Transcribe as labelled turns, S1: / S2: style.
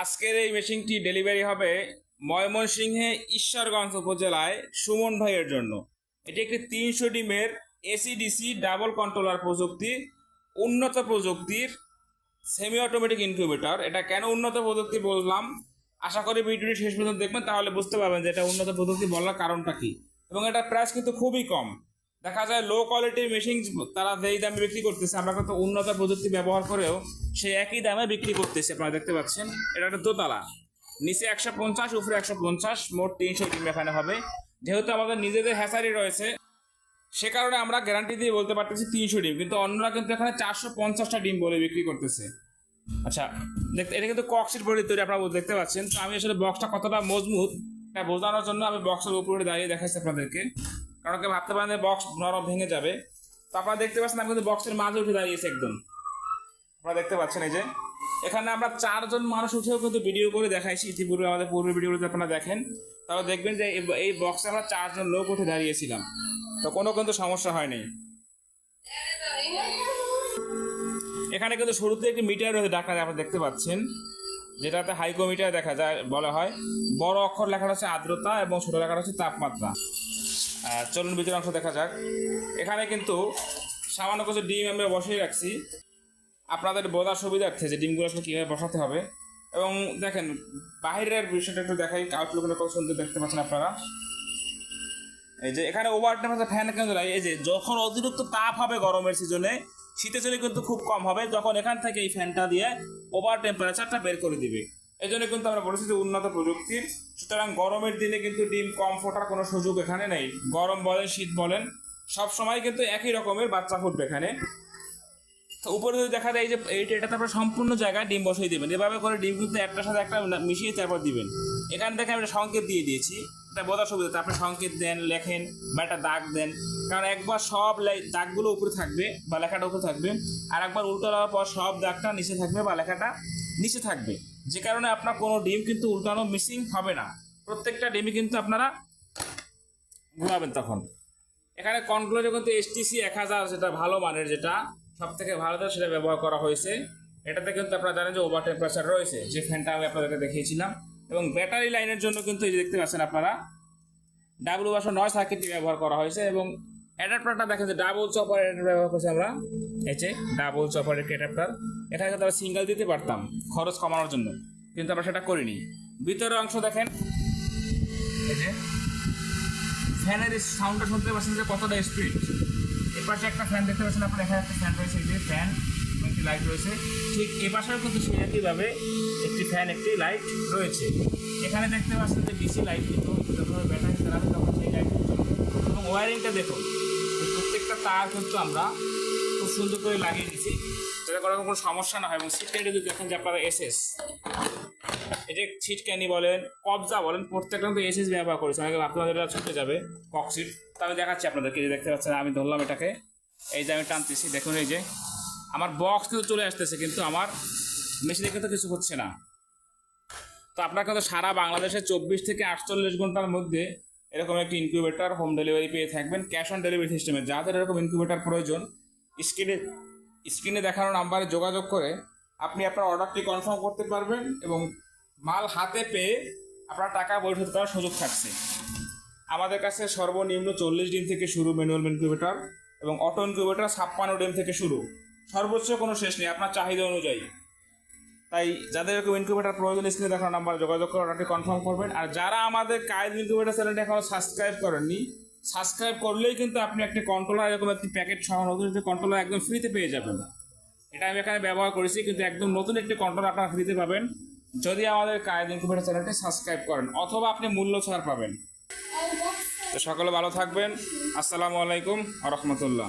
S1: আজকের এই মেশিনটি ডেলিভারি হবে ময়মনসিংহে ঈশ্বরগঞ্জ উপজেলায় সুমন ভাইয়ের জন্য। এটি একটি 300 ডিমের এসিডিসি ডাবল কন্ট্রোলার প্রযুক্তির উন্নত প্রযুক্তির সেমি অটোমেটিক ইনকিউবেটর। এটা কেন উন্নত প্রযুক্তি বললাম, আশা করি ভিডিওটি শেষ পর্যন্ত দেখবেন, তাহলে বুঝতে পারবেন যে এটা উন্নত প্রযুক্তি বলার কারণটা কি। এবং এটা প্রাইস কিন্তু খুবই কম। দেখা যায় লো কোয়ালিটির মেশিন তারা যেই দামে বিক্রি করতেছে, আমরা কিন্তু উন্নত প্রযুক্তি ব্যবহার করেও সেই একই দামে বিক্রি করতেছে। আপনারা দেখতে পাচ্ছেন এটা একটা দোতলা, নিচে 150 উপরে 150, মোট 300 ডিম এখানে হবে। যেহেতু আমাদের নিজেদের হ্যাচারি রয়েছে, সে কারণে আমরা গ্যারান্টি দিয়ে বলতে পারতেছি 300 ডিম, কিন্তু অন্যরা কিন্তু এখানে 450টা ডিম বলে বিক্রি করতেছে। আচ্ছা, দেখতে এটা কিন্তু কক্সিট বডি তৈরি, আপনারা দেখতে পাচ্ছেন। তো আমি আসলে বক্সটা কতটা মজবুত এটা বোঝানোর জন্য আমি বক্সের উপরে দাঁড়িয়ে দেখাচ্ছি আপনাদেরকে, কারণ কেউ ভাবতে পারেন যে বক্স নরম ভেঙে যাবে। তো আপনারা দেখতে পাচ্ছেন আমি কিন্তু বক্সের মাঝে উঠে দাঁড়িয়েছি একদম। আপনারা দেখতে পাচ্ছেন এই যে এখানে আমরা 4 জন মানুষ উঠেও কিন্তু ভিডিও করে দেখাইছি ইতিপূর্বে, আমাদের পূর্বের ভিডিওতে আপনারা দেখেন, তাহলে দেখবেন যে এই বক্সে আমরা 4 জন লোক উঠে দাঁড়িয়েছিলাম, তো কোনো কিন্তু সমস্যা হয়নি। এখানে কিন্তু শুরুতে একটি মিটার রয়েছে ডাকা যায়, আপনারা দেখতে পাচ্ছেন, যেটাতে হাইকোমিটার দেখা যায় বলা হয়। বড় অক্ষর লেখা হচ্ছে আর্দ্রতা এবং ছোট লেখা হচ্ছে তাপমাত্রা। চলুন ভিতরের অংশ দেখা যাক। এখানে কিন্তু সামান্য কিছু ডিম আমরা বসিয়ে রাখছি আপনাদের বোঝার সুবিধার্থে যে ডিমগুলো আসলে কীভাবে বসাতে হবে। এবং দেখেন বাইরের বিষয়টা একটু দেখাই, আউটলুকটা কত সুন্দর দেখতে পাচ্ছেন আপনারা। এই যে এখানে ওভার টেম্পারেচার ফ্যান কেন নাই, এই যে যখন অতিরিক্ত তাপ হবে গরমের সিজনে, শীতের সিজনে কিন্তু খুব কম হবে, যখন এখান থেকে এই ফ্যানটা দিয়ে ওভার টেম্পারেচারটা বের করে দিবে। এই জন্য কিন্তু আমরা বলেছি যে উন্নত প্রযুক্তির। সুতরাং গরমের দিনে কিন্তু ডিম কম ফোটার কোনো সুযোগ এখানে নেই। গরম বলেন শীত বলেন সব সময় কিন্তু একই রকমের বাচ্চা ফুটবে এখানে। তো উপরে যদি দেখা যায় যে এটাতে আপনার সম্পূর্ণ জায়গায় ডিম বসিয়ে দেবেন, এভাবে করে ডিম কিন্তু একটার সাথে একটা মিশিয়ে তারপর দিবেন। এখান থেকে আমি সংকেত দিয়ে দিয়েছি, এটা বোঝার সুবিধা। আপনি সংকেত দেন, লেখেন বা একটা দাগ দেন, কারণ একবার সব দাগগুলো উপরে থাকবে বা লেখাটা উপরে থাকবে, আর একবার উল্টো দেওয়ার পর সব দাগটা নিচে থাকবে বা লেখাটা নিচে থাকবে, যে কারণে আপনার কোনো ডিম কিন্তু উল্টানো মিসিং হবে না। প্রত্যেকটা ডিমই কিন্তু আপনারা ঘুরাবেন তখন। এখানে কন্ট্রোলারে কিন্তু এসটিসি 1000 যেটা ভালো মানের, যেটা সব থেকে ভালো সেটা ব্যবহার করা হয়েছে। এটাতে কিন্তু আপনারা জানেন যে ওভার টেম্পারেচার রয়েছে, যে ফ্যানটা আমি আপনাদেরকে দেখিয়েছিলাম। এবং ব্যাটারি লাইনের জন্য কিন্তু এই যে দেখতে পাচ্ছেন আপনারা W9 সার্কিটটি ব্যবহার করা হয়েছে। এবং অ্যাডাপ্টারটা দেখেন যে ডাবল চপার অ্যাডাপ্টার ব্যবহার করছি আমরা, এই যে ডাবল চপার অ্যাডাপ্টার। এখানে কিন্তু আমরা সিঙ্গেল দিতে পারতাম খরচ কমানোর জন্য, কিন্তু আমরা সেটা করিনি। ভিতরের অংশ দেখেন, এই যে ফ্যানের সাউন্ডটা শুনতে পাচ্ছেন যে কতটা স্পিড। এর পাশে একটা ফ্যান দেখতে পাচ্ছেন আপনার, এখানে একটা ফ্যান রয়েছে, এই যে ফ্যান একটি লাইট রয়েছে। ঠিক এ পাশেও কিন্তু সেই একইভাবে একটি ফ্যান একটি লাইট রয়েছে। এখানে দেখতে পাচ্ছেন যে ডিসি লাইট, কিন্তু যখন ব্যাটারি চালাবে তখন সেই লাইট চলবে। এবং ওয়ারিংটা দেখুন, প্রত্যেকটা তার কিন্তু আমরা খুব সুন্দর করে লাগিয়ে দিচ্ছি যাতে করে কোনো সমস্যা না হয়। এবং সিটটা যদি দেখেন যে আপনারা এসএস, এই যে ছিটকানি বলেন কবজা বলেন, প্রত্যেকটা কিন্তু এসএস ব্যবহার করেছে। অনেকে আপনাদের ছুটে যাবে ককসিট, তো আমি দেখাচ্ছি আপনাদেরকে। যে দেখতে পাচ্ছেন আমি ধরলাম এটাকে, এই যে আমি টানতেছি, দেখুন এই যে আমার বক্স কিন্তু চলে আসতেছে, কিন্তু আমার মেশিনে কিন্তু কিছু হচ্ছে না। তো আপনারা কিন্তু সারা বাংলাদেশে 24 থেকে 48 ঘন্টার মধ্যে এরকম একটি ইনকিউবেটর হোম ডেলিভারি পেয়ে থাকবেন, ক্যাশ অন ডেলিভারি সিস্টেমে। যাদের এরকম ইনকিউবেটর প্রয়োজন, স্ক্রিনে দেখানো নাম্বারে যোগাযোগ করে আপনি আপনার অর্ডারটি কনফার্ম করতে পারবেন এবং মাল হাতে পেয়ে আপনার টাকা পরিশোধ করার সুযোগ থাকছে। আমাদের কাছে সর্বনিম্ন 40 ডিম থেকে শুরু ম্যানুয়াল ইনকিউবেটর, এবং অটো ইনকিউবেটর 56 ডিম থেকে শুরু, সর্বোচ্চ কোনো শেষ নেই আপনার চাহিদা অনুযায়ী। তাই যাদের এরকম ইনকিউবেটর প্রয়োজন, স্ক্রিনে দেখানো নাম্বার যোগাযোগ করে অর্ডারটি কনফার্ম করবেন। আর যারা আমাদের কায়েদ ইনকিউবেটর চ্যানেলটি এখনো সাবস্ক্রাইব করেননি, সাবস্ক্রাইব করলেই কিন্তু আপনি একটি কন্ট্রোলার, এরকম একটি প্যাকেট সহ নতুন একটি কন্ট্রোলার একদম ফ্রিতে পেয়ে যাবেন। এটা আমি এখানে ব্যবহার করেছি, কিন্তু একদম নতুন একটি কন্ট্রোলার আপনারা ফ্রিতে পাবেন যদি আমাদের কায়েদ ইনকিউবেটর চ্যানেলটি সাবস্ক্রাইব করেন, অথবা আপনি মূল্য ছাড় পাবেন। তো সকলে ভালো থাকবেন। আসসালামু আলাইকুম ওয়া রাহমাতুল্লাহ।